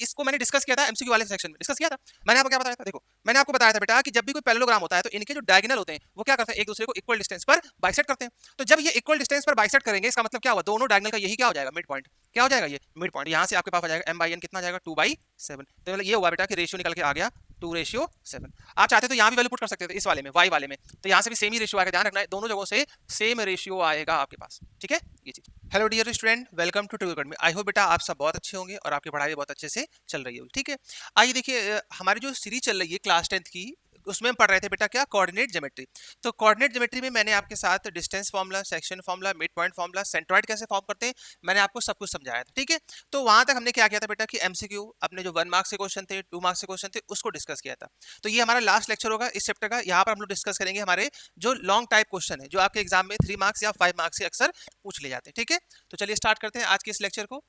इसको मैंने डिस्कस किया था एमसीक्यू वाले सेक्शन में, डिस्कस किया था। मैंने आपको क्या बताया था, देखो मैंने आपको बताया था बेटा कि जब भी कोई पैरेललोग्राम होता है तो इनके जो डायगोनल होते हैं वो क्या करते हैं, एक दूसरे को इक्वल डिस्टेंस पर बाइसेक्ट करते हैं। तो जब ये इक्वल डिस्टेंस पर बाइसेक्ट करेंगे इसका मतलब क्या हुआ, दोनों डायगोनल का यही क्या हो जाएगा, मिड पॉइंट। क्या हो जाएगा ये मिड पॉइंट। यहाँ से आपके पास आ जाएगा m/n कितना आ जाएगा 2/7। तो मतलब ये हुआ बेटा कि रेशियो निकल के आ गया 2:7। आप चाहते तो यहाँ भी वैल्यू पुट कर सकते थे इस वाले में, y वाले में, तो यहाँ से भी सेम ही रेशियो आएगा। ध्यान रखना है दोनों जगहों से सेम रेशियो आएगा आपके पास, ठीक है ये चीज। Hello dear student, welcome to tutorial academy. I hope बेटा आप सब बहुत अच्छे होंगे और आपकी पढ़ाई भी बहुत अच्छे से चल रही होगी, ठीक है। आइए देखिए हमारी जो सीरीज चल रही है क्लास 10th की, उसमें हम पढ़ रहे थे बेटा क्या, कोऑर्डिनेट ज्योमेट्री। तो कोऑर्डिनेट ज्योमेट्री में मैंने आपके साथ distance formula, section formula, mid point formula, centroid कैसे फॉर्म करते हैं, मैंने आपको सब कुछ समझाया था, ठीक है। तो वहां तक हमने क्या किया था बेटा कि एमसीक्यू अपने जो 1 मार्क्स के क्वेश्चन थे, 2 मार्क्स के क्वेश्चन थे, उसको डिस्कस किया था। तो ये हमारा लास्ट लेक्चर होगा इस चैप्टर का। यहाँ पर हम लोग डिस्कस करेंगे हमारे जो लॉन्ग टाइप क्वेश्चन है जो आपके एग्जाम में 3 मार्क्स या 5 मार्क्स से अक्सर पूछ ले जाते हैं, ठीक है। तो चलिए स्टार्ट करते हैं आज के इस लेक्चर को।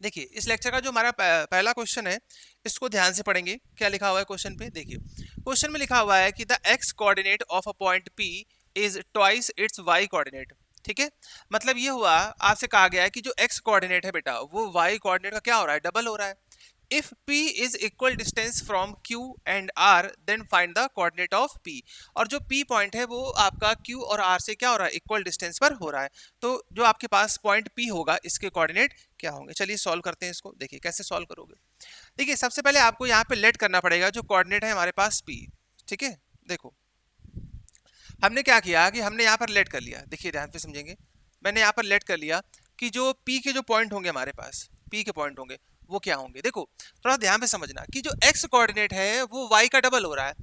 देखिए इस लेक्चर का जो हमारा पहला क्वेश्चन है इसको ध्यान से पढ़ेंगे। क्या लिखा हुआ है क्वेश्चन पे, देखिए क्वेश्चन में लिखा हुआ है कि the x coordinate of a point P is twice its y coordinate, ठीक है। मतलब ये हुआ, आपसे कहा गया है कि जो एक्स कोऑर्डिनेट है बेटा वो वाई कोऑर्डिनेट का क्या हो रहा है, डबल हो रहा है। If P is equal distance from Q and R, then find the coordinate of P। और जो P पॉइंट है वो आपका Q और R से क्या हो रहा है, इक्वल डिस्टेंस पर हो रहा है। तो जो आपके पास पॉइंट P होगा इसके कोऑर्डिनेट क्या होंगे। चलिए सॉल्व करते हैं इसको। देखिए कैसे सॉल्व करोगे। देखिए सबसे पहले आपको यहाँ पे लेट करना पड़ेगा जो कोऑर्डिनेट है हमारे पास P, ठीक है। देखो हमने क्या किया कि हमने यहाँ पर लेट कर लिया, देखिए ध्यान से समझेंगे। मैंने यहाँ पर लेट कर लिया कि जो P के जो पॉइंट होंगे हमारे पास, P के पॉइंट होंगे वो क्या होंगे। देखो थोड़ा ध्यान से समझना कि जो x कोऑर्डिनेट है वो y का डबल हो रहा है।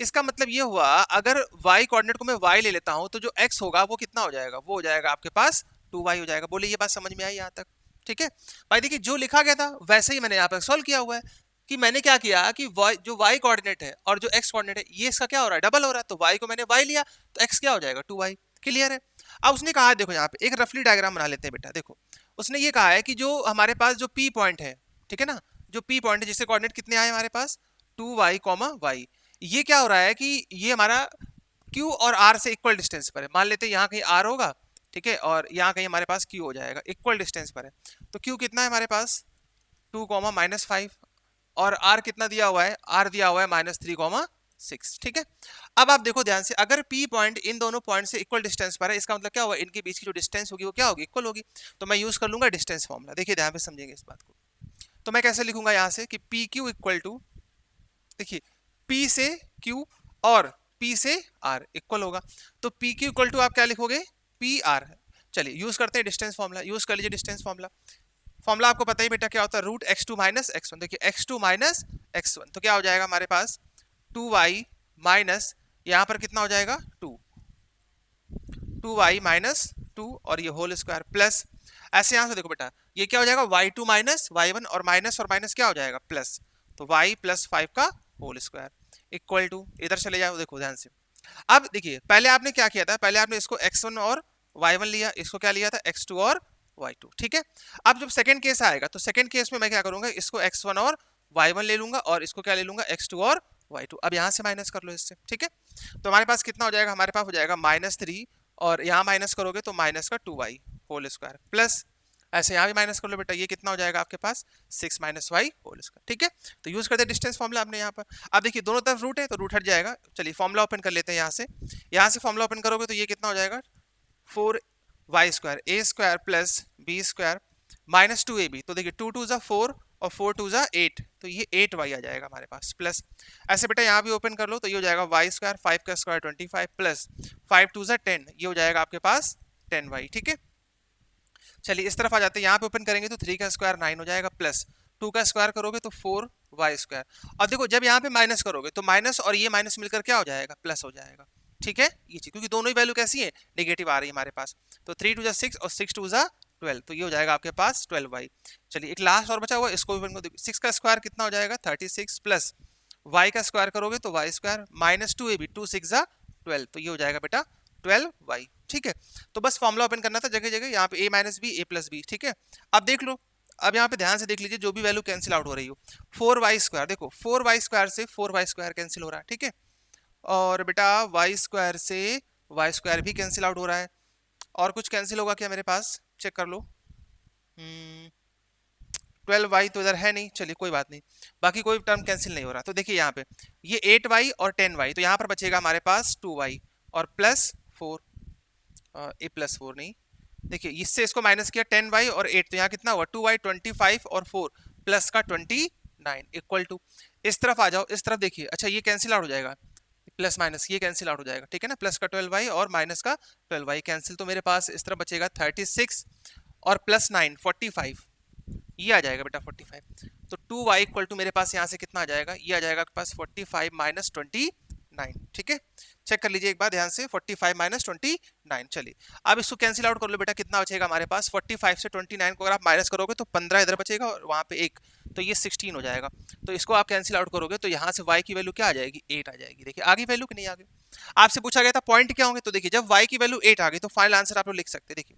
इसका मतलब ये हुआ अगर y कोऑर्डिनेट को मैं y ले लेता हूं तो जो x होगा वो कितना हो जाएगा, वो हो जाएगा आपके पास 2y हो जाएगा। बोले ये बात समझ में आई यहाँ तक, ठीक है भाई। देखिए जो लिखा गया था वैसे ही मैंने यहाँ पर सॉल्व किया हुआ है कि मैंने क्या किया कि जो y कोऑर्डिनेट है और जो x कोऑर्डिनेट है ये इसका क्या हो रहा है, डबल हो रहा है। तो y को मैंने y लिया तो x क्या हो जाएगा 2y। क्लियर है। अब उसने कहा देखो यहाँ पे एक रफली डायग्राम बना लेते हैं बेटा। देखो उसने ये कहा है कि जो हमारे पास जो P पॉइंट है, ठीक है ना, जो P पॉइंट है जिससे कोऑर्डिनेट कितने आए हमारे पास 2y, y, ये क्या हो रहा है कि ये हमारा Q और R से इक्वल डिस्टेंस पर है। मान लेते हैं यहाँ कहीं R होगा, ठीक है, और यहाँ कहीं हमारे पास Q हो जाएगा, इक्वल डिस्टेंस पर है। तो Q कितना है हमारे पास 2, -5 और R कितना दिया हुआ है, R दिया हुआ है -3, 6, ठीक है। अब आप देखो ध्यान से, अगर P पॉइंट इन दोनों पॉइंट से इक्वल डिस्टेंस पर है इसका मतलब क्या होगा, इनके बीच की जो डिस्टेंस होगी वो क्या होगी, इक्वल होगी। तो मैं यूज कर लूंगा डिस्टेंस फॉर्मूला। देखिए ध्यान से समझेंगे इस बात को। तो मैं कैसे लिखूंगा यहाँ से कि पी क्यू इक्वल टू, देखिए P से Q और P से R इक्वल होगा। तो पी क्यू इक्वल टू आप क्या लिखोगे, पी आर। चलिए यूज करते हैं डिस्टेंस फॉर्मूला, यूज कर लीजिए डिस्टेंस फॉर्मूला। फॉर्मूला आपको पता ही बेटा क्या होता है, रूट x2 माइनस x1। देखिए x2 माइनस x1 तो क्या हो जाएगा हमारे पास 2y माइनस, यहाँ पर कितना हो जाएगा 2y माइनस 2 और ये होल स्क्वायर प्लस, ऐसे यहाँ से देखो बेटा ये क्या हो जाएगा y2 माइनस y1 और माइनस क्या हो जाएगा प्लस, तो y प्लस 5 का होल स्क्वायर इक्वल टू, इधर चले जाओ देखो ध्यान से। अब देखिए पहले आपने क्या किया था, पहले आपने इसको x1 और y1 लिया, इसको क्या लिया था x2 और y2, ठीक है। अब जब सेकंड केस आएगा तो सेकंड केस में मैं क्या करूंगा, इसको x1 और y1 ले लूंगा और इसको क्या ले लूंगा x2 और y2। अब यहाँ से माइनस कर लो इससे, ठीक है। तो हमारे पास कितना हो जाएगा, हमारे पास हो जाएगा -3 और यहाँ माइनस करोगे तो माइनस का 2y होल स्क्वायर प्लस, ऐसे यहाँ भी माइनस कर लो बेटा, ये कितना हो जाएगा आपके पास 6 - y होल स्क्वायर, ठीक है। तो यूज करते हैं डिस्टेंस फॉर्मूला आपने यहाँ पर। अब देखिए दोनों तरफ रूट है तो रूट हट जाएगा। चलिए फॉर्मूला ओपन कर लेते हैं यहाँ से फॉर्मूला ओपन करोगे तो ये कितना हो जाएगा 4y square a square plus b square minus 2ab। तो देखिए 2 2 ज़ा 4 और 4 2 ज़ा 8, तो ये 8y आ जाएगा हमारे पास प्लस, ऐसे बेटा यहाँ भी ओपन कर लो तो ये हो जाएगा y स्क्वायर 5 का स्क्वायर 25 प्लस 5 2 ज़ा 10, ये हो जाएगा आपके पास 10y, ठीक है। चलिए इस तरफ आ जाते हैं, यहाँ पे ओपन करेंगे तो 3 का स्क्वायर 9 हो जाएगा प्लस 2 का स्क्वायर करोगे तो 4y स्क्वायर। और देखो जब यहाँ पे माइनस करोगे तो माइनस और ये माइनस मिलकर क्या हो जाएगा, प्लस हो जाएगा, ठीक है। ये चीज क्योंकि दोनों ही वैल्यू कैसी है, नेगेटिव आ रही है हमारे पास। तो 3 2 ज़ा 6 और 6 2 ज़ा 12, तो ये हो जाएगा आपके पास 12y। चलिए एक लास्ट और बचा हुआ, इसको भी 6 का स्क्वायर कितना हो जाएगा 36 प्लस y का स्क्वायर करोगे तो y स्क्वायर माइनस 2ab 2 6 ज़ा 12, तो ये हो जाएगा बेटा 12y, ठीक है। तो बस फॉर्मूला ओपन करना था जगह जगह, यहाँ पे a minus B A plus B, ठीक है। अब देख लो, अब यहाँ पे ध्यान से देख लीजिए जो भी वैल्यू कैंसिल आउट हो रही हो, 4y स्क्वायर, देखो 4y स्क्वायर से 4y स्क्वायर कैंसिल हो रहा है, ठीक है। और बेटा y स्क्वायर से y स्क्वायर भी कैंसिल आउट हो रहा है। और कुछ कैंसिल होगा क्या मेरे पास, चेक कर लो। 12y तो इधर है नहीं, चलिए कोई बात नहीं, बाकी कोई टर्म कैंसिल नहीं हो रहा। तो देखिए यहाँ पे ये 8y और 10y, तो यहाँ पर बचेगा हमारे पास 2y और प्लस 4, ए प्लस 4 नहीं, देखिए इससे इसको माइनस किया 10y और 8, तो यहाँ कितना हुआ 2y 25 और 4 प्लस का 29 इक्वल टू, इस तरफ आ जाओ, इस तरफ देखिए, अच्छा ये कैंसिल आउट हो जाएगा, प्लस माइनस ये कैंसिल आउट हो जाएगा, ठीक है ना, प्लस का 12y और माइनस का 12y कैंसिल, तो मेरे पास इस तरफ बचेगा 36 और प्लस 9 45, ये आ जाएगा बेटा 45, तो 2y इक्वल टू मेरे पास यहाँ से कितना आ जाएगा, ये आ जाएगा आपके पास 45 माइनस 29, ठीक है, चेक कर लीजिए एक बार ध्यान से, 45 माइनस 29, चलिए अब इसको कैंसिल आउट कर लो बेटा, कितना बचेगा हमारे पास 45 से 29 को अगर आप माइनस करोगे तो 15 इधर बचेगा और वहाँ पे 1, तो ये 16 हो जाएगा, तो इसको आप कैंसिल आउट करोगे तो यहाँ से y की वैल्यू क्या आ जाएगी 8 आ जाएगी। देखिए आगे वैल्यू कि नहीं आगे, आपसे पूछा गया था पॉइंट क्या होंगे, तो देखिए जब y की वैल्यू 8 आ गई तो फाइनल आंसर आप लोग लिख सकते हैं। देखिए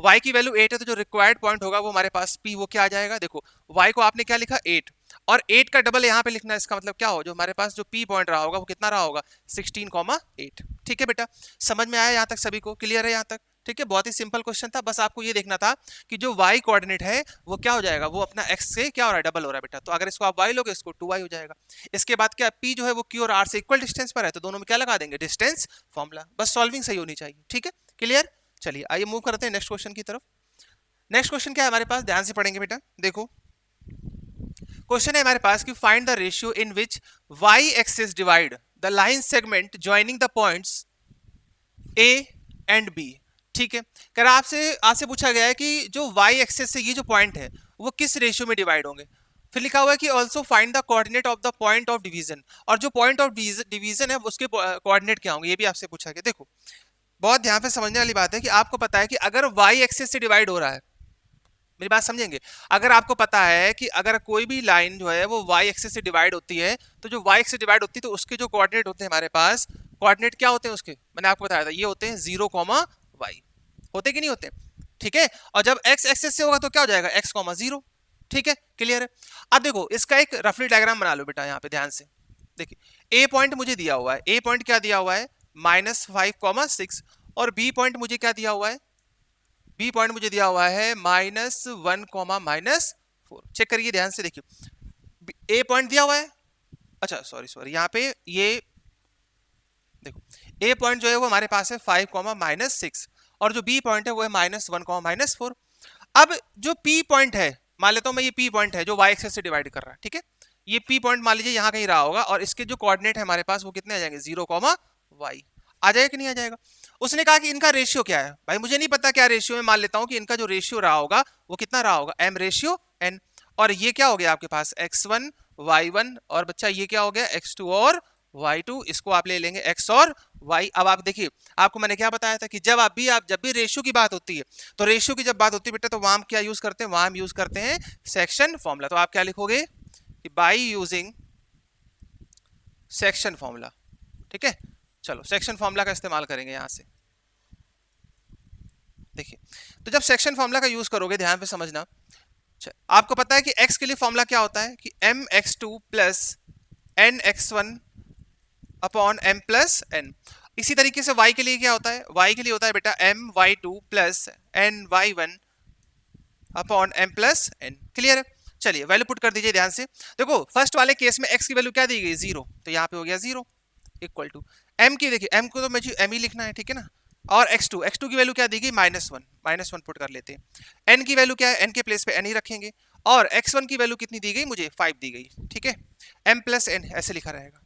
y की वैल्यू 8 है तो जो रिक्वायर्ड पॉइंट होगा वो हमारे पास p, वो क्या आ जाएगा, देखो y को आपने क्या लिखा 8 और 8 का डबल यहाँ पे लिखना है, इसका मतलब क्या हो, जो हमारे पास जो p पॉइंट रहा होगा वो कितना रहा होगा 16,8, ठीक है बेटा, समझ में आया यहाँ तक, सभी को क्लियर है यहाँ तक, ठीक है, बहुत ही सिंपल क्वेश्चन था, बस आपको ये देखना था कि जो y कोऑर्डिनेट है वो क्या हो जाएगा, वो अपना x से क्या हो रहा है डबल हो रहा है बेटा, तो अगर इसको आप y लोगे इसको 2y हो जाएगा, इसके बाद क्या p जो है वो q और r से इक्वल डिस्टेंस पर है, तो दोनों में क्या लगा देंगे डिस्टेंस फॉर्मूला, बस सॉल्विंग सही होनी चाहिए, ठीक है, क्लियर। चलिए आइए मूव करते हैं नेक्स्ट क्वेश्चन की तरफ। नेक्स्ट क्वेश्चन क्या है हमारे पास, ध्यान से पढ़ेंगे बेटा, देखो क्वेश्चन है हमारे पास कि find the ratio in which y axis divide the line segment joining the points a and b, ठीक है, कर आपसे पूछा गया है कि जो y एक्सिस से ये जो पॉइंट है वो किस रेशियो में डिवाइड होंगे, फिर लिखा हुआ है कि also find the coordinate of the point of division, और जो पॉइंट ऑफ डिवीजन है उसके कोऑर्डिनेट क्या होंगे, ये भी आपसे पूछा गया। देखो बहुत ध्यान से समझने वाली बात है कि आपको पता है कि अगर y एक्सिस से डिवाइड हो रहा है, मेरी बात समझेंगे, अगर आपको पता है कि अगर कोई भी लाइन जो है वो y एक्सिस से डिवाइड होती है, तो जो y एक्सिस से डिवाइड होती है तो उसके जो कोऑर्डिनेट होते हैं हमारे पास, कोऑर्डिनेट क्या होते हैं उसके, मैंने आपको बताया था ये होते हैं 0,y, होते कि नहीं होते, ठीक है, और जब x एक्सिस से होगा तो क्या हो जाएगा x,0, ठीक है, क्लियर है। अब देखो इसका एक रफली डायग्राम बना लो बेटा, यहाँ पे ध्यान से देखिए, a पॉइंट मुझे दिया हुआ है, a पॉइंट क्या दिया हुआ है -5,6, और b पॉइंट मुझे क्या दिया हुआ है, बी पॉइंट मुझे दिया हुआ है -1, -4, चेक करिए ध्यान से, देखिए ए पॉइंट दिया हुआ है, अच्छा सॉरी यहाँ पे ये देखो ए पॉइंट जो है वो हमारे पास है 5, और जो बी पॉइंट है वो है -1, -4। अब जो पी पॉइंट है, मान लेता हूं मैं ये पी पॉइंट है जो वाई एक्सिस से डिवाइड कर रहा है, ठीक है, ये पी पॉइंट मान लीजिए यहाँ कहीं रहा होगा, और इसके जो कोऑर्डिनेट है हमारे पास वो कितने आ जाएंगे 0,y, आ जाएगा कि नहीं आ जाएगा। उसने कहा कि इनका रेशियो क्या है, भाई मुझे नहीं पता क्या रेशियो है, मान लेता हूं कि इनका जो रेशियो रहा होगा वो कितना रहा होगा m/n, और ये क्या हो गया आपके पास x1 y1, और बच्चा ये क्या हो गया x2 और y2, इसको आप ले लेंगे x और y। अब आप देखिए आपको मैंने क्या बताया था कि जब भी रेशियो की बात होती है, तो रेशियो की जब बात होती है बेटा तो वहां हम क्या यूज करते हैं, वहां हम यूज करते हैं सेक्शन फॉर्मूला, तो आप क्या लिखोगे कि बाय यूजिंग सेक्शन फॉर्मूला, ठीक है, चलो सेक्शन फॉर्मूला का इस्तेमाल करेंगे यहां से। देखिए तो जब सेक्शन फॉर्मूला का यूज करोगे ध्यान पे समझना, आपको पता है कि x के लिए फॉर्मूला क्या होता है कि mx2 plus nx1 upon m plus n। इसी तरीके से y के लिए क्या होता है, y के लिए होता है बेटा my2 plus ny1 upon m plus n, clear है। चलिए वैल्यू पुट कर दीजिए ध्यान से, देखो फर्स्ट वाले केस में x की वैल्यू क्या दी गई 0, तो यहाँ पे हो गया 0 इक्वल टू m की, देखिए m को तो मुझे m ही लिखना है, ठीक है ना, और x2 की वैल्यू क्या दी गई -1 पुट कर लेते हैं, n की वैल्यू क्या है, n के प्लेस पे n ही रखेंगे, और x1 की वैल्यू कितनी दी गई मुझे 5 दी गई, ठीक है, m प्लस n ऐसे लिखा रहेगा।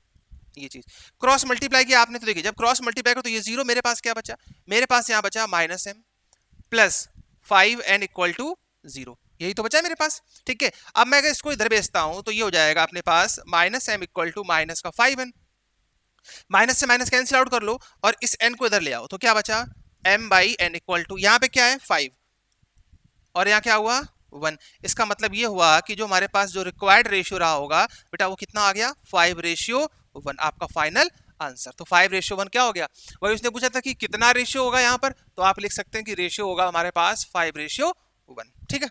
ये चीज क्रॉस मल्टीप्लाई किया आपने, तो देखिए जब क्रॉस मल्टीप्लाई करो तो ये 0 मेरे पास क्या बचा, मेरे पास यहाँ बचा -m plus 5n equal to 0, यही तो बचा है मेरे पास, ठीक है। अब मैं अगर इसको इधर भेजता हूं तो ये हो जाएगा अपने पास -m इक्वल टू माइनस का 5n, माइनस से माइनस कैंसिल आउट कर लो और इस n को इधर ले आओ, तो क्या बचा m/n इक्वल टू, यहाँ पे क्या है 5 और यहाँ क्या हुआ 1, इसका मतलब ये हुआ कि जो हमारे पास जो रिक्वायर्ड रेशियो रहा होगा बेटा वो कितना आ गया 5:1, आपका फाइनल आंसर। तो 5:1 क्या हो गया, वही उसने पूछा था कि कितना रेशियो होगा यहाँ पर, तो आप लिख सकते हैं कि रेशियो होगा हमारे पास 5:1, ठीक है।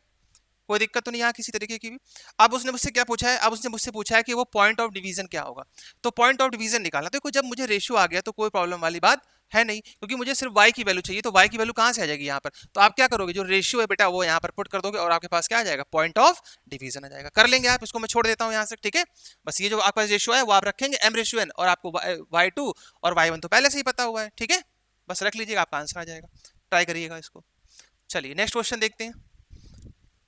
कोई दिक्कत तो नहीं यहाँ किसी तरीके की भी। अब उसने मुझसे क्या पूछा है, अब उसने मुझसे पूछा है कि वो पॉइंट ऑफ डिवीजन क्या होगा। तो पॉइंट ऑफ डिवीजन निकालना, देखो जब मुझे रेशियो आ गया तो कोई प्रॉब्लम वाली बात है नहीं, क्योंकि मुझे सिर्फ y की वैल्यू चाहिए। तो y की वैल्यू कहाँ से आ जाएगी यहाँ पर, तो आप क्या करोगे, जो रेशियो है बेटा वो यहाँ पर पुट कर दोगे और आपके पास क्या आ जाएगा, पॉइंट ऑफ डिवीजन आ जाएगा। कर लेंगे आप, इसको मैं छोड़ देता हूँ यहाँ से, ठीक है। बस ये जो आपका रेशियो है वो आप रखेंगे m रेशियो n, और आपको y2 और y1 तो पहले से ही पता हुआ है, ठीक है। बस रख लीजिएगा, आपका आंसर आ जाएगा। ट्राई करिएगा इसको। चलिए नेक्स्ट क्वेश्चन देखते हैं,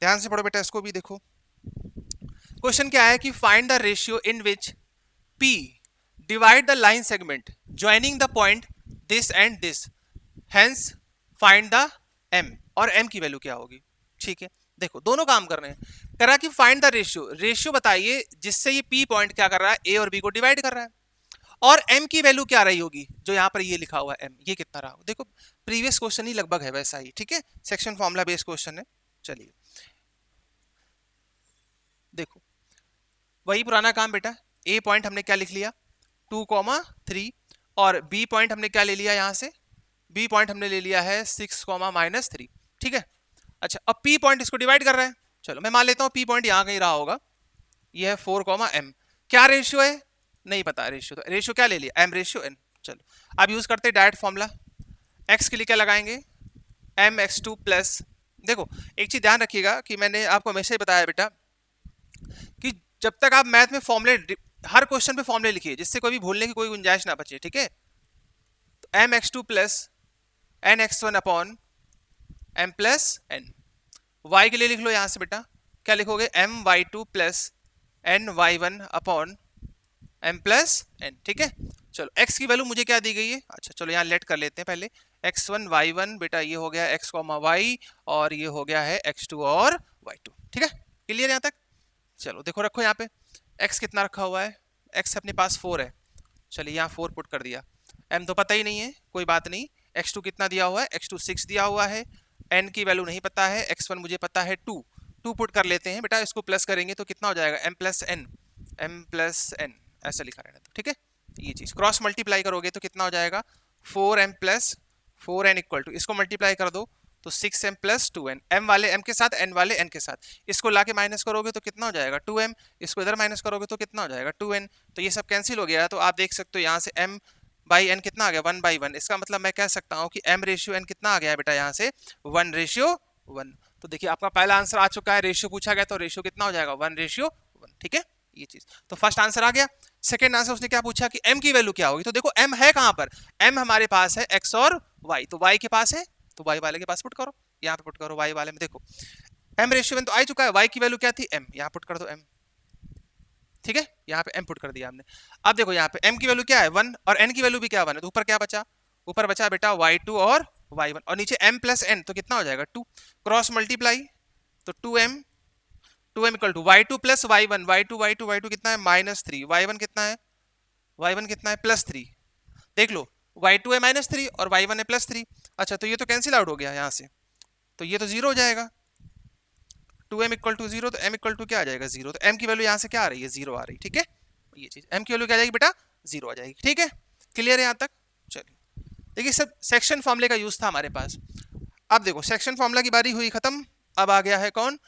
ध्यान से पढ़ो बेटा इसको भी। देखो क्वेश्चन क्या है कि find the ratio in which P divide the line segment joining the point this and this, hence find the m, और m की वैल्यू क्या होगी। ठीक है, देखो दोनों काम कर रहे हैं। करा कि फाइंड द रेशियो, रेशियो बताइए जिससे ये P पॉइंट क्या कर रहा है, A और B को डिवाइड कर रहा है, और m की वैल्यू क्या रही होगी, जो यहाँ पर ये लिखा हुआ है m, ये कितना रहा। देखो प्रीवियस क्वेश्चन ही लगभग है वैसा ही, ठीक है, सेक्शन फॉर्मूला बेस्ड क्वेश्चन है। चलिए देखो वही पुराना काम बेटा, A पॉइंट हमने क्या लिख लिया 2,3, और B पॉइंट हमने क्या ले लिया यहाँ से, B पॉइंट हमने ले लिया है 6,-3, ठीक है। अच्छा अब P पॉइंट इसको डिवाइड कर रहा है, चलो मैं मान लेता हूँ P पॉइंट यहाँ कहीं रहा होगा, ये है 4,m। क्या रेशियो है, नहीं पता रेशियो, तो रेशियो क्या ले लिया m रेशियो n। चलो अब यूज करते हैं डायरेक्ट फॉर्मूला, x के लिए क्या लगाएंगे mx2 प्लस, देखो एक चीज ध्यान रखिएगा कि मैंने आपको हमेशा ही बताया बेटा कि जब तक आप मैथ में फॉर्मूले, हर क्वेश्चन पे फॉर्मूले लिखिए जिससे कोई भी भूलने की कोई गुंजाइश ना बचे, ठीक है। तो mx2 plus nx1 upon m plus n, y के लिए लिख लो यहाँ से बेटा, क्या लिखोगे my2 plus ny1 upon m plus n, ठीक है। चलो x की वैल्यू मुझे क्या दी गई है, अच्छा चलो यहाँ लेट कर लेते हैं पहले, x1 y1 बेटा ये हो गया x, y, और ये हो गया है x2 और y2, ठीक है। क्लियर यहाँ तक, चलो देखो रखो यहाँ पे x कितना रखा हुआ है, x अपने पास 4 है, चलिए यहाँ 4 पुट कर दिया, m तो पता ही नहीं है, कोई बात नहीं, x2 कितना दिया हुआ है, x2 6 दिया हुआ है, n की वैल्यू नहीं पता है, x1 मुझे पता है 2, 2 पुट कर लेते हैं बेटा, इसको प्लस करेंगे तो कितना हो जाएगा m प्लस n, ऐसा लिखा रहना, तो ठीक है। ये चीज क्रॉस मल्टीप्लाई करोगे तो कितना हो जाएगा 4m plus 4n equal to, इसको मल्टीप्लाई कर दो तो 6m प्लस 2n, m वाले m के साथ n वाले n के साथ, इसको लाके माइनस करोगे तो कितना हो जाएगा 2m, इसको इधर माइनस करोगे तो कितना हो जाएगा 2n, तो ये सब कैंसिल हो गया। तो आप देख सकते हो यहाँ से m बाई n कितना आ गया 1/1, इसका मतलब मैं कह सकता हूँ कि m रेशियो n कितना आ गया है बेटा यहाँ से 1:1। तो देखिए आपका पहला आंसर आ चुका है, रेशियो पूछा गया तो रेशियो कितना हो जाएगा 1:1, ठीक है। ये चीज तो फर्स्ट आंसर आ गया। सेकंड आंसर उसने क्या पूछा कि m की वैल्यू क्या होगी, तो देखो m है कहां पर, m हमारे पास है x और y, तो y के पास है तो y वाले के पास पुट करो, यहाँ पे पुट करो y वाले में, देखो m रेशियो तो आ चुका है, y की वैल्यू क्या थी m, यहाँ पुट कर दो m, ठीक है, यहाँ पे m पुट कर दिया हमने। अब देखो यहाँ पे m की वैल्यू क्या है 1 और n की वैल्यू भी क्या 1 है, तो ऊपर क्या बचा, ऊपर बचा बेटा y2 और y1, और नीचे m प्लस n तो कितना हो जाएगा 2, क्रॉस मल्टीप्लाई तो 2m equal to y2 plus y1, y2 कितना है -3, y1 कितना है, y1 कितना है +3, देख लो y2 है -3 और y1 है +3, अच्छा तो ये तो कैंसिल आउट हो गया यहाँ से, तो ये तो 0 हो जाएगा, 2m इक्वल टू 0, तो m इक्वल टू क्या आ जाएगा 0, तो m की वैल्यू यहाँ से क्या आ रही है 0 आ रही, ठीक है। ये चीज m की वैल्यू क्या आ जाएगी बेटा 0 आ जाएगी, ठीक है। क्लियर है यहाँ तक, चलिए देखिए सब सेक्शन फॉर्मूले का यूज था हमारे पास। अब देखो सेक्शन फॉर्मूला की बारी हुई खत्म, अब आ गया है कौन,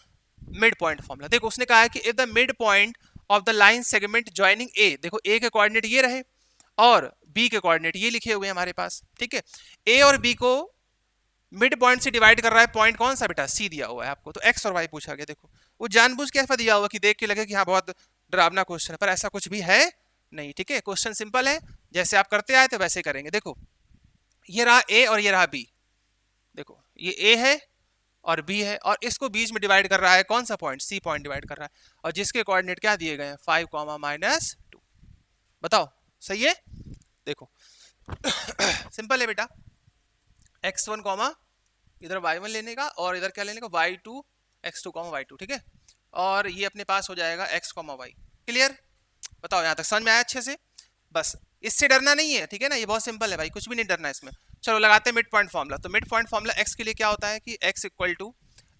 मिड पॉइंट फॉर्मूला। देखो उसने कहा है कि if the mid point of the line segment joining A, देखो ए के कोऑर्डिनेट ये रहे और बी के कोऑर्डिनेट ये लिखे हुए हैं हमारे पास, ठीक है। ए और बी को मिड पॉइंट से डिवाइड कर रहा है, पॉइंट कौन सा बेटा सी दिया हुआ है आपको, तो एक्स और वाई पूछा गया। देखो वो जानबूझ के ऐसा दिया हुआ कि देख के लगे कि हाँ बहुत डरावना क्वेश्चन है, पर ऐसा कुछ भी है नहीं, ठीक है। क्वेश्चन सिंपल है, जैसे आप करते आए थे वैसे करेंगे। देखो ये रहा ए और ये रहा बी, देखो ये ए है और बी है, और इसको बीच में डिवाइड कर रहा है कौन सा पॉइंट, सी पॉइंट डिवाइड कर रहा है, और जिसके कोऑर्डिनेट क्या दिए गए हैं 5, -2, बताओ सही है। देखो सिंपल है बेटा, x1, इधर y1 लेने का और इधर क्या लेने का y2, x2, y2, ठीक है, और ये अपने पास हो जाएगा x, y। क्लियर, बताओ यहाँ तक समझ में आया अच्छे से, बस इससे डरना नहीं है, ठीक है ना, ये बहुत सिंपल है भाई, कुछ भी नहीं डरना इसमें। चलो लगाते हैं मिड पॉइंट फॉर्मूला। तो मिड पॉइंट फॉर्मूला x के लिए क्या होता है कि x equal to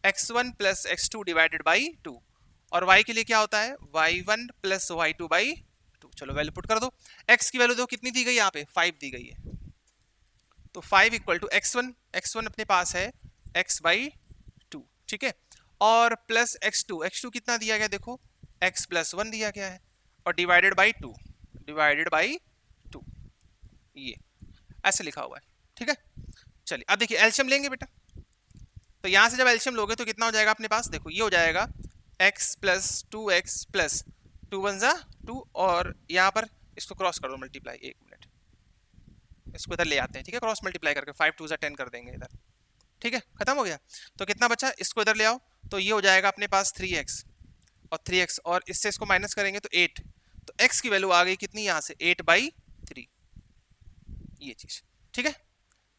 x1 plus x2 divided by 2, और y के लिए क्या होता है y1 प्लस y2 बाई 2। चलो वैल्यू पुट कर दो, x की वैल्यू दो कितनी दी गई यहाँ पे 5 दी गई है, तो 5 इक्वल टू x1 अपने पास है x बाई 2, ठीक है, और प्लस x2, x2 कितना दिया गया देखो, x प्लस 1 दिया गया है, और डिवाइडेड बाई 2, डिवाइडेड बाई 2, ये ऐसे लिखा हुआ है, ठीक है। चलिए अब देखिए एलसीएम लेंगे बेटा, तो यहाँ से जब एलसीएम लोगे तो कितना हो जाएगा अपने पास, देखो ये हो जाएगा x प्लस 2x प्लस 2 1 जा 2, और यहाँ पर इसको क्रॉस कर दो मल्टीप्लाई, एक मिनट इसको इधर ले आते हैं, ठीक है, क्रॉस मल्टीप्लाई करके 5 2 जा 10 कर देंगे इधर, ठीक है, खत्म हो गया। तो कितना बचा, इसको इधर ले आओ, तो ये हो जाएगा अपने पास 3x और 3x, और इससे इसको माइनस करेंगे तो 8, तो x की वैल्यू आ गई कितनी यहाँ से 8/3, ये चीज, ठीक है,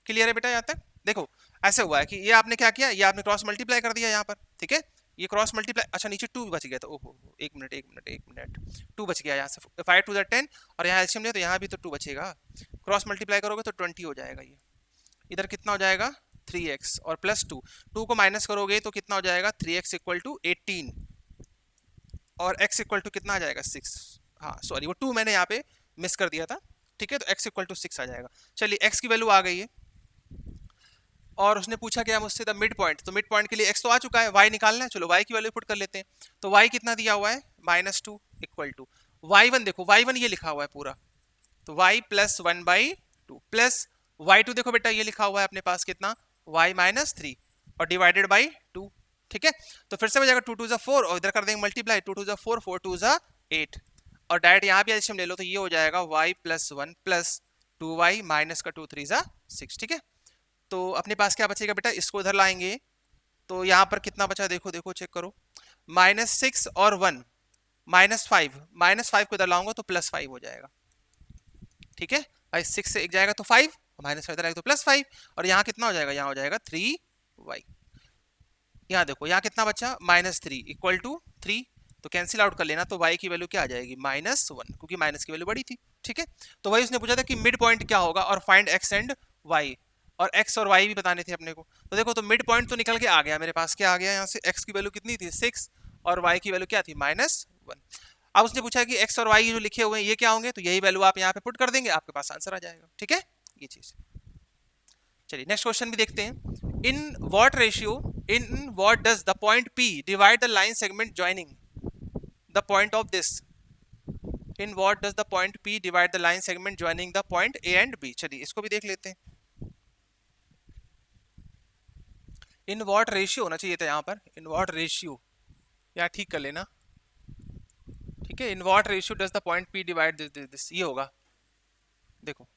क्लियर है बेटा यहाँ तक। देखो ऐसे हुआ है कि ये आपने क्या किया, ये आपने क्रॉस मल्टीप्लाई कर दिया यहाँ पर, ठीक है, ये क्रॉस मल्टीप्लाई, अच्छा नीचे 2 बच गया था, ओहो एक मिनट 2 बच गया यहाँ से, 5 2 10, और यहाँ एलसीएम लिया तो यहाँ भी तो 2 बचेगा, क्रॉस मल्टीप्लाई करोगे तो 20 हो जाएगा, ये इधर कितना हो जाएगा 3x और प्लस 2, 2 को माइनस करोगे तो कितना हो जाएगा 3x इक्वल टू 18, और x इक्वल टू कितना आ जाएगा 6, हाँ सॉरी वो 2 मैंने यहाँ पे मिस कर दिया था, ठीक है, तो x इक्वल टू 6 आ जाएगा। चलिए x की वैल्यू आ गई है, और उसने पूछा क्या मुझसे द मिड पॉइंट, तो मिड पॉइंट के लिए x तो आ चुका है, y निकालना है, चलो y की वैल्यू पुट कर लेते हैं, तो y कितना दिया हुआ है -2 इक्वल टू y1, देखो y1 ये लिखा हुआ है पूरा, तो y प्लस 1/2 प्लस y2 देखो बेटा ये लिखा हुआ है अपने पास कितना y -3 और डिवाइडेड बाई 2, ठीक है, तो फिर से हो जाएगा 2 2 4, और इधर कर देंगे मल्टीप्लाई, 2 2 4 4 2 8, और डायरेक्ट यहाँ भी एलसीएम ले लो तो ये हो जाएगा y plus 1 plus 2y minus का 2 3 6, ठीक है। तो अपने पास क्या बचेगा बेटा, इसको इधर लाएंगे तो यहाँ पर कितना बचा, देखो देखो चेक करो, -6 और 1 -5 को इधर लाऊंगा तो +5 हो जाएगा, ठीक है भाई, 6 से एक जाएगा तो 5, -5 इधर आएगा तो +5, और यहाँ कितना हो जाएगा, यहाँ हो जाएगा 3y, यहाँ देखो यहाँ कितना बचा -3 इक्वल टू 3, तो कैंसिल आउट कर लेना, तो y की वैल्यू क्या आ जाएगी -1, क्योंकि माइनस की वैल्यू बड़ी थी, ठीक है। तो वही उसने पूछा था कि मिड पॉइंट क्या होगा, और फाइंड x एंड y, और x और y भी बताने थे अपने को, तो देखो तो मिड पॉइंट तो निकल के आ गया मेरे पास, क्या आ गया यहाँ से, x की वैल्यू कितनी थी 6 और y की वैल्यू क्या थी -1। अब उसने पूछा कि x और y जो लिखे हुए हैं ये क्या होंगे, तो यही वैल्यू आप यहाँ पे पुट कर देंगे, आपके पास आंसर आ जाएगा, ठीक है, ये चीज। चलिए नेक्स्ट क्वेश्चन भी देखते हैं, in what does the point P divide the line segment joining the point of this, in what does the point P divide the line segment joining the point A and B, चलिए इसको भी देख लेते हैं। In what ratio होना चाहिए था यहाँ पर, इन व्हाट रेशियो, यहाँ ठीक कर लेना, ठीक है, in what ratio does the point P divide this, ये होगा, देखो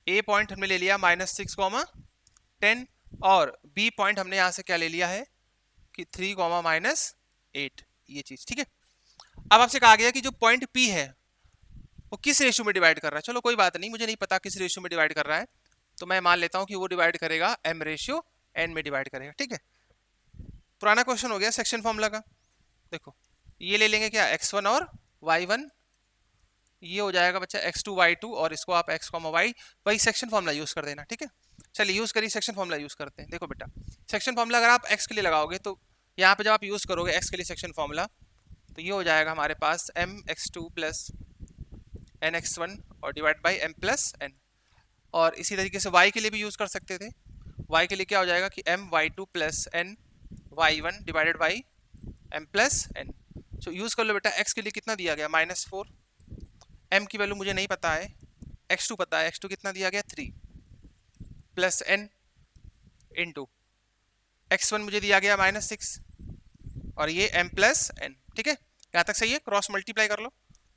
A पॉइंट हमने ले लिया -6, 10, और B पॉइंट हमने यहाँ से क्या ले लिया है कि 3, -8, ये चीज, ठीक है। अब आपसे कहा गया कि जो पॉइंट P है वो किस रेशियो में डिवाइड कर रहा है, चलो कोई बात नहीं, मुझे नहीं पता किस रेशियो में डिवाइड कर रहा है, तो मैं मान लेता हूं कि वो डिवाइड करेगा m/n में डिवाइड करेगा, ठीक है। पुराना क्वेश्चन हो गया सेक्शन फॉर्मूला का, देखो ये ले लेंगे क्या x1 और y1, ये हो जाएगा बच्चा x2 y2, और इसको आप x, y वही सेक्शन फॉर्मूला यूज कर देना, ठीक है। चलिए यूज करिए, सेक्शन फॉर्मूला यूज करते हैं। देखो बेटा सेक्शन फॉर्मूला अगर आप x के लिए लगाओगे तो यहाँ पे जब आप यूज करोगे x के लिए सेक्शन फॉर्मूला, तो ये हो जाएगा हमारे पास mx2 प्लस nx1 और divide by m plus n, और इसी तरीके से y के लिए भी यूज कर सकते थे, y के लिए क्या हो जाएगा कि my2 plus n y1 divided by m plus n। So use कर लो बेटा, x के लिए कितना दिया गया -4, m की वैल्यू मुझे नहीं पता है, x2 पता है, x2 कितना दिया गया 3 प्लस n इंटू x1 मुझे दिया गया -6, और ये m प्लस n, ठीक है, यहाँ तक सही है, क्रॉस मल्टीप्लाई कर लो,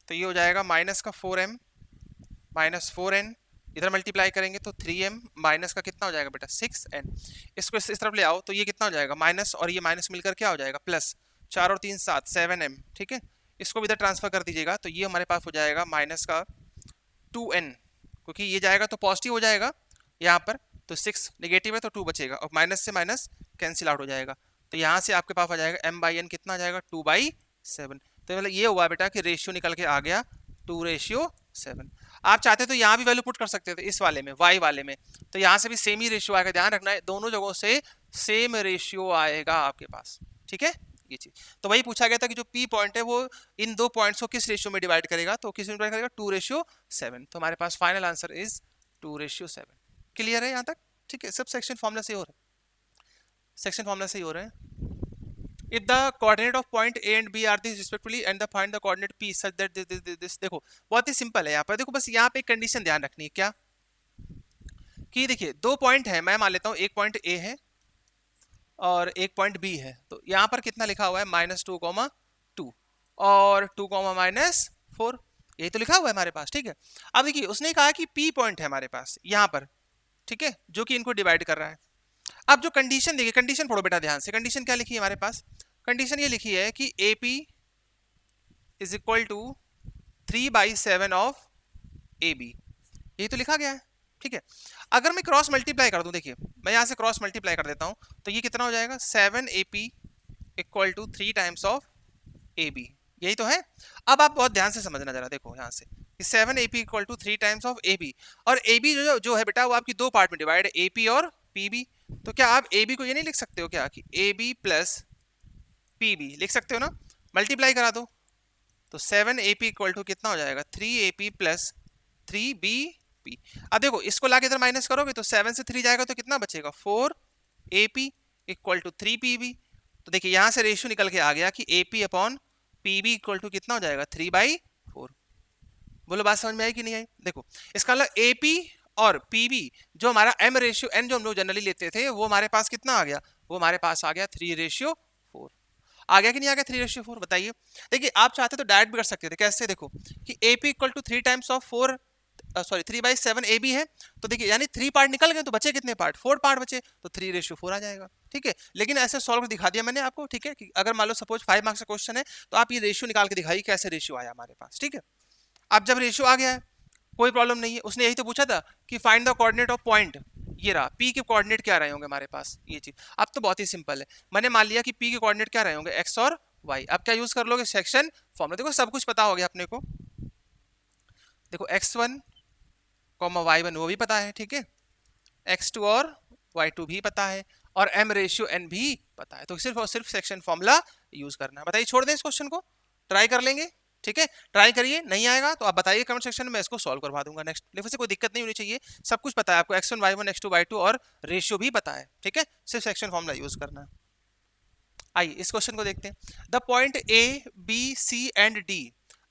तो ये हो जाएगा -4m -4n, इधर मल्टीप्लाई करेंगे तो 3m माइनस का कितना हो जाएगा बेटा 6n, इसको इस तरफ ले आओ तो ये कितना हो जाएगा माइनस, और ये माइनस मिलकर क्या हो जाएगा प्लस, 4 और 3 7 7m, ठीक है, इसको भी इधर ट्रांसफर कर दीजिएगा, तो ये हमारे पास हो जाएगा माइनस का 2n, क्योंकि ये जाएगा तो पॉजिटिव हो जाएगा यहाँ पर, तो 6 नेगेटिव है तो 2 बचेगा, और माइनस से माइनस कैंसिल आउट हो जाएगा, तो यहाँ से आपके पास आ जाएगा m/n कितना आ जाएगा 2/7, तो मतलब ये हुआ बेटा कि रेशियो निकल के आ गया 2:7। आप चाहते तो यहाँ भी वैल्यू पुट कर सकते थे इस वाले में, y वाले में, तो यहाँ से भी सेम ही रेशियो आएगा, ध्यान रखना है दोनों जगहों से सेम रेशियो आएगा आपके पास, ठीक है, ये चीज। तो वही पूछा गया था कि जो P पॉइंट है वो इन दो पॉइंट्स को किस रेशियो में डिवाइड करेगा, तो किस में डिवाइड करेगा 2:7, तो हमारे पास फाइनल आंसर इज 2:7। क्लियर है यहाँ तक, ठीक है, सब सेक्शन फॉर्मूला से हो रहा है। सेक्शन फॉर्मूला सही हो रहे हैं। If the coordinate of point A and B are these respectively and the find the coordinate P such that this देखो बहुत ही सिंपल है यहाँ पर। देखो बस यहाँ पे एक कंडीशन ध्यान रखनी है क्या, कि देखिए दो पॉइंट है, मैं मान लेता हूँ एक पॉइंट A है और एक पॉइंट B है। तो यहाँ पर कितना लिखा हुआ है -2, और 2, -4, यही तो लिखा हुआ है हमारे पास। ठीक है, अब देखिए उसने कहा कि P पॉइंट है हमारे पास यहाँ पर, ठीक है, जो कि इनको डिवाइड कर रहा है। अब जो कंडीशन देखिए, कंडीशन पढ़ो बेटा ध्यान से। कंडीशन क्या लिखी है हमारे पास? कंडीशन ये लिखी है कि AP is equal to 3/7 of AB, यही तो लिखा गया है। ठीक है, अगर मैं क्रॉस मल्टीप्लाई कर दूं, देखिए मैं यहां से क्रॉस मल्टीप्लाई कर देता हूं, तो ये कितना हो जाएगा 7AP equal to 3 times of AB, यही तो है। अब आप बहुत ध्यान से समझना जरा, देखो यहां से 7AP equal to 3 times of AB, और AB जो है बेटा वो आपकी दो पार्ट में डिवाइड है, AP और PB। तो क्या आप AB को ये नहीं लिख सकते हो क्या कि AB प्लस PB लिख सकते हो ना, मल्टीप्लाई करा दो। तो 7AP इक्वल टू कितना हो जाएगा 3AP प्लस 3BP। अब देखो इसको लाके इधर माइनस करोगे तो 7 से 3 जाएगा तो कितना बचेगा 4AP इक्वल टू 3PB। तो देखिए यहां से रेशियो निकल के आ गया कि AP upon PB equal to कितना हो जाएगा 3/4। बोलो बात समझ में आई कि नहीं आई? देखो इसका मतलब AP और PB जो हमारा M रेशियो N जो हम लोग जनरली लेते थे वो हमारे पास कितना आ गया, वो हमारे पास आ गया 3/4। आ गया कि नहीं आ गया 3/4? बताइए। देखिए आप चाहते तो डायरेक्ट भी कर सकते थे, कैसे? देखो कि AP equal to 3 times of 4, sorry 3/7 AB है, तो देखिए यानी 3 पार्ट निकल गए तो बचे कितने पार्ट, 4 पार्ट बचे, तो 3/4 आ जाएगा। ठीक है, लेकिन ऐसे सॉल्व कर दिखा दिया मैंने आपको। ठीक है, कि अगर मान लो सपोज 5 मार्क्स का क्वेश्चन है तो आप ये रेशियो निकाल के दिखाइए कैसे रेशियो आया हमारे पास। ठीक है, अब जब रेशियो आ गया है कोई प्रॉब्लम नहीं है। उसने यही तो पूछा था कि find the coordinate of point, ये रहा P के कोऑर्डिनेट क्या रहे होंगे हमारे पास, ये चीज। अब तो बहुत ही सिंपल है, मैंने मान लिया कि P के कोऑर्डिनेट क्या रहे होंगे x और y। अब क्या यूज कर लोगे, सेक्शन फॉर्मूला। देखो सब कुछ पता हो गया अपने को। देखो x1, y1 वो भी पता है, ठीक है, x2 और y2 भी पता है, और M रेशियो N भी पता है। तो सिर्फ और सिर्फ सेक्शन फॉर्मूला यूज करना है। बताइए, छोड़ दें इस क्वेश्चन को, ट्राई कर लेंगे? ठीक है, ट्राई करिए, नहीं आएगा तो आप बताइए कमेंट सेक्शन में, मैं इसको सॉल्व करवा दूंगा नेक्स्ट। देखो से कोई दिक्कत नहीं होनी चाहिए, सब कुछ पता है आपको, x1 y1 x2 y2 और रेशियो भी पता है। ठीक है, सिर्फ सेक्शन फॉर्मूला यूज करना है। आइए इस क्वेश्चन को देखते हैं। The point A B C and D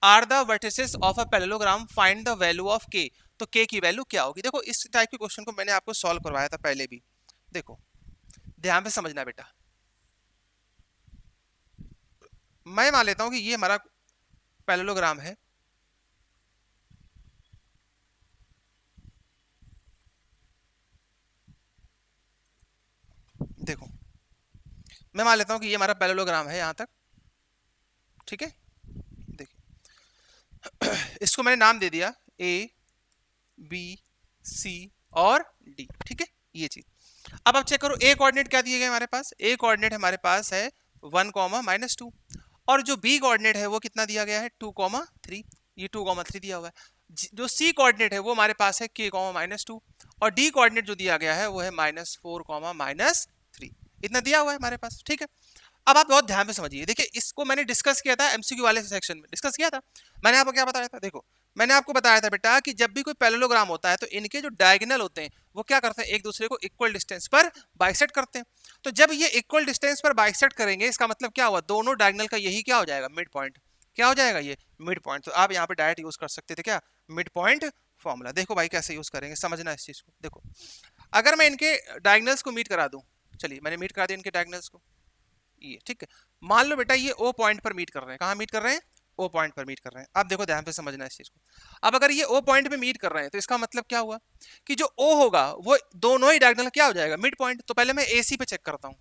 are the vertices of a parallelogram, find the value of K। तो K की वैल्यू क्या होगी? देखो इस टाइप के क्वेश्चन को मैंने आपको सॉल्व करवाया था पहले भी। देखो ध्यान से समझना बेटा, मैं मान लेता हूं कि ये हमारा पैरेललोग्राम है, देखो मैं मान लेता हूं कि ये हमारा पैरेललोग्राम है यहां तक। ठीक है, देखिए इसको मैंने नाम दे दिया A B C और D। ठीक है, ये चीज। अब आप चेक करो A कोऑर्डिनेट क्या दिए गए हमारे पास। A कोऑर्डिनेट हमारे पास है 1, -2, और जो B कोऑर्डिनेट है वो कितना दिया गया है 2, 3। ये 2, 3 दिया हुआ है। जो C कोऑर्डिनेट है वो हमारे पास है K, -2, और D कोऑर्डिनेट जो दिया गया है वो है -4, -3। इतना दिया हुआ है हमारे पास। ठीक है, अब आप बहुत ध्यान से समझिए। देखिए इसको मैंने डिस्कस किया था एमसीक्यू वाले सेक्शन में, डिस्कस किया था। मैंने आपको क्या बताया था? देखो मैंने आपको बताया था बेटा कि जब भी कोई पैरेललोग्राम होता है तो इनके जो डायगोनल होते हैं वो क्या करते हैं, एक दूसरे को इक्वल डिस्टेंस पर बाइसेक्ट करते हैं। तो जब ये इक्वल डिस्टेंस पर बाइसेक्ट करेंगे इसका मतलब क्या हुआ, दोनों डायगोनल का यही क्या हो जाएगा, मिड पॉइंट। क्या हो जाएगा ये, मिड पॉइंट। तो आप यहाँ पे डायरेक्ट यूज कर सकते थे क्या, मिड पॉइंट फॉर्मूला। देखो भाई कैसे यूज करेंगे, समझना इस चीज को। देखो अगर मैं इनके डायगोनल्स को मीट करा दूं, चलिए मैंने मीट करा दिया इनके डायगोनल्स को, ये ठीक है। मान लो बेटा ये O पॉइंट पर मीट कर रहे हैं, कहाँ मीट कर रहे हैं, O पॉइंट पर मीट कर रहे हैं। अब देखो ध्यान से समझना इस चीज को। अब अगर ये O पॉइंट पे मीट कर रहे हैं तो इसका मतलब क्या हुआ कि जो O होगा वो दोनों ही डायगोनल क्या हो जाएगा, मिड पॉइंट। तो पहले मैं AC पे चेक करता हूँ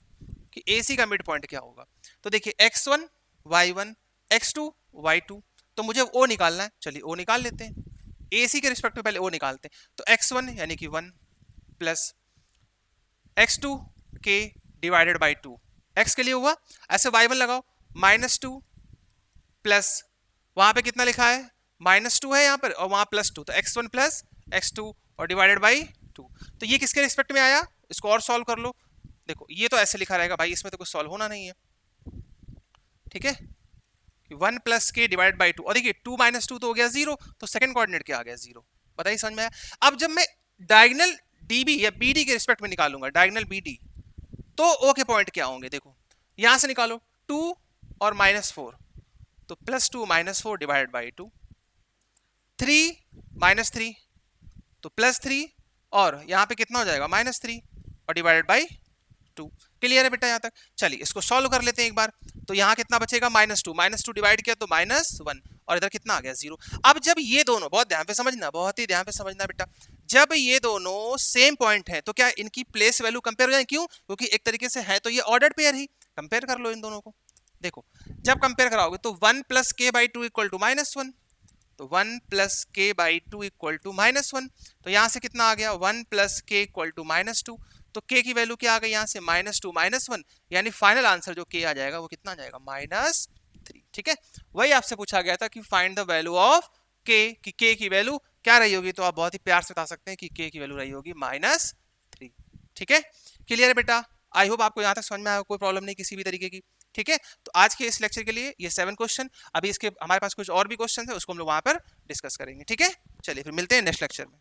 कि AC का मिड पॉइंट क्या होगा। तो देखिए x1 y1 x2 y2, तो मुझे O निकालना है। चलिए O निकाल लेते हैं, AC के रिस्पेक्ट में पहले O निकालते हैं। तो x1 यानी कि 1 plus x2 k divided by 2, x के लिए हुआ। ऐसे y1 लगाओ, -2 प्लस वहां पे कितना लिखा है, -2 है यहाँ पर, और वहां +2, तो x1 प्लस x2 और डिवाइडेड बाई 2। तो ये किसके रिस्पेक्ट में आया, इसको और सॉल्व कर लो। देखो ये तो ऐसे लिखा रहेगा भाई, इसमें तो कुछ सॉल्व होना नहीं है। ठीक है, 1 प्लस के डिवाइड बाई 2, और देखिए 2 - 2 तो हो गया 0, तो सेकंड कोऑर्डिनेट क्या आ गया 0। बताइए समझ में आया? अब जब मैं डायगोनल DB या BD के रिस्पेक्ट में निकालूंगा, डायगोनल BD, तो ओ के पॉइंट क्या होंगे, देखो यहां से निकालो 2 और -4, तो +2 -4 डिवाइडेड बाई 2, 3 -3 तो +3, और यहां पे कितना हो जाएगा -3 और डिवाइडेड बाई 2। क्लियर है बेटा यहां तक? चलिए इसको सॉल्व कर लेते हैं एक बार। तो यहां कितना बचेगा -2 डिवाइड किया तो -1, और इधर कितना आ गया 0। अब जब ये दोनों, बहुत ध्यान पे समझना, बहुत ही ध्यान पे समझना बेटा, जब ये दोनों सेम पॉइंट है तो क्या इनकी प्लेस वैल्यू कंपेयर हो जाए? क्यों? क्योंकि एक तरीके से है तो ये ऑर्डर्ड पेयर ही। कंपेयर कर लो इन दोनों को। देखो जब कंपेयर कराओगे तो 1 + k/2 इक्वल टू -1, तो 1 + k/2 इक्वल टू -1, तो यहां से कितना आ गया 1 + k इक्वल टू -2, तो k की वैल्यू क्या आ गई यहां से -2 -1, यानी फाइनल आंसर जो k आ जाएगा वो कितना आ जाएगा -3। ठीक है, वही आपसे पूछा गया था कि find the value of k, कि k की वैल्यू क्या रही होगी, तो आप बहुत ही प्यार से बता सकते हैं कि k की वैल्यू रही होगी -3। ठीक है, क्लियर है बेटा? आई होप आपको यहां तक समझ में आया, कोई प्रॉब्लम नहीं किसी भी तरीके की। ठीक है, तो आज के इस लेक्चर के लिए ये 7 क्वेश्चन, अभी इसके हमारे पास कुछ और भी क्वेश्चन है, उसको हम लोग वहां पर डिस्कस करेंगे। ठीक है, चलिए फिर मिलते हैं नेक्स्ट लेक्चर में।